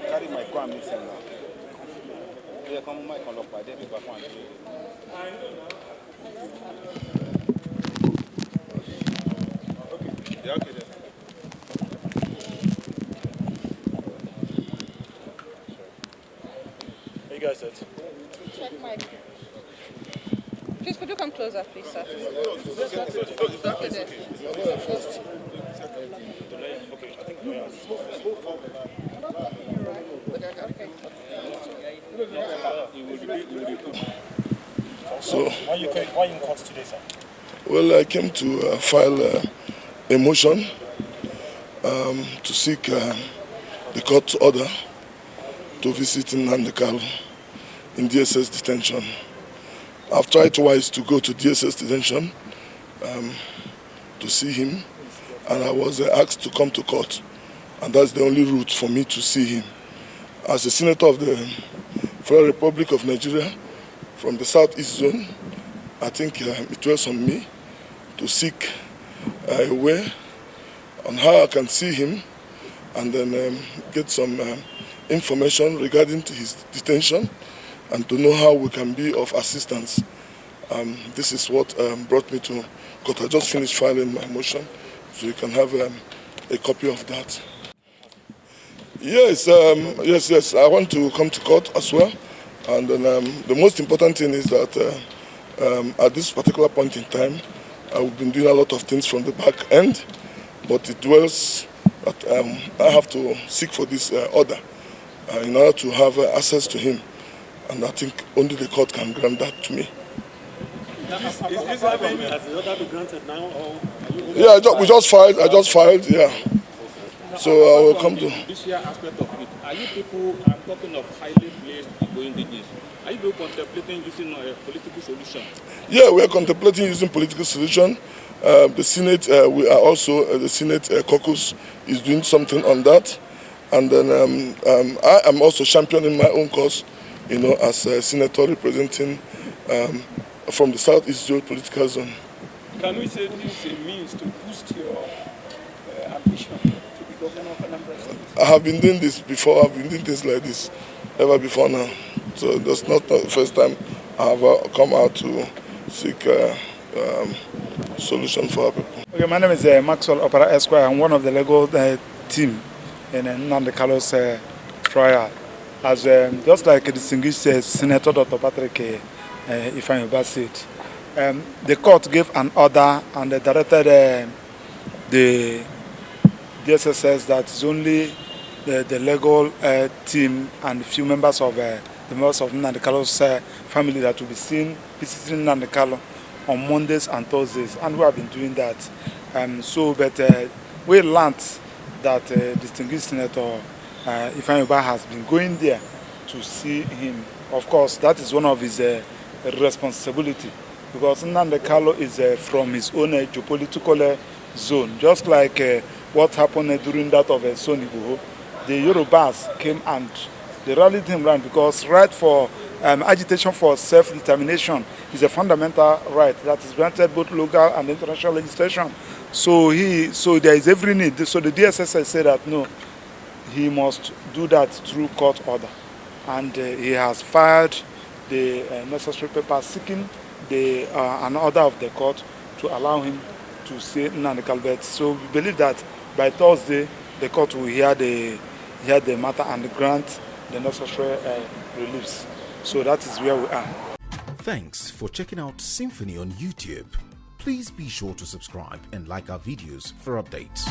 Carry my car missing now. Yeah, come my car lock by there back one. Okay. Yeah, okay then. How you guys set? Check mic. Please, could you come closer, please, sir? Okay, I think we are. So, Why you in court today, sir? well, I came to file a motion to seek the court order to visit Nnamdi Kanu in DSS detention. I've tried twice to go to DSS detention to see him, and I was asked to come to court, and that's the only route for me to see him. As a senator of the Federal Republic of Nigeria from the Southeast Zone, I think it was on me to seek a way on how I can see him and then get some information regarding to his detention and to know how we can be of assistance. This is what brought me to court. I just finished filing my motion, so you can have a copy of that. Yes, yes, I want to come to court as well. And then, the most important thing is that at this particular point in time, I've been doing a lot of things from the back end, but it dwells that I have to seek for this order in order to have access to him. And I think only the court can grant that to me. Has the order been granted now? Or yeah, I just filed, yeah. So I will come to... This year aspect of it, are you people, I'm talking of highly placed individuals, are you people contemplating using a political solution? Yeah, we are contemplating using political solution. The Senate, we are also, the Senate caucus is doing something on that. And then I am also championing my own cause, you know, as a senator representing from the Southeast political zone. Can we say this is a means to boost your ambition to be governor of Anambra South? I have been doing this before. I've been doing things like this ever before now. So that's not the first time I have come out to seek a solution for our people. Okay, my name is Maxwell Opera Esquire. I'm one of the legal team in Nnamdi Kanu's trial. As just like a distinguished Senator Dr. Patrick Ifeanyi Uba said, the court gave an order and directed the DSS that it's only the legal team and a few members of the members of Nnamdi Kanu's family that will be seen visiting Nnamdi Kanu on Mondays and Thursdays, and we have been doing that. But we learned that distinguished Senator Ifeanyi Uba has been going there to see him. Of course, that is one of his responsibility, because Nnamdi Kanu is from his own geopolitical zone, just like what happened during that of Sonny. The Yorubas came and they rallied him around, because right for agitation for self-determination is a fundamental right that is granted both local and international legislation. So there is every need. So the DSS said that no, he must do that through court order, and he has filed the necessary paper seeking an order of the court to allow him to see Nnamdi Kanu. So we believe that by Thursday the court will hear the matter and grant the necessary reliefs. So that is where we are. Thanks for checking out SYMFONI on YouTube. Please be sure to subscribe and like our videos for updates.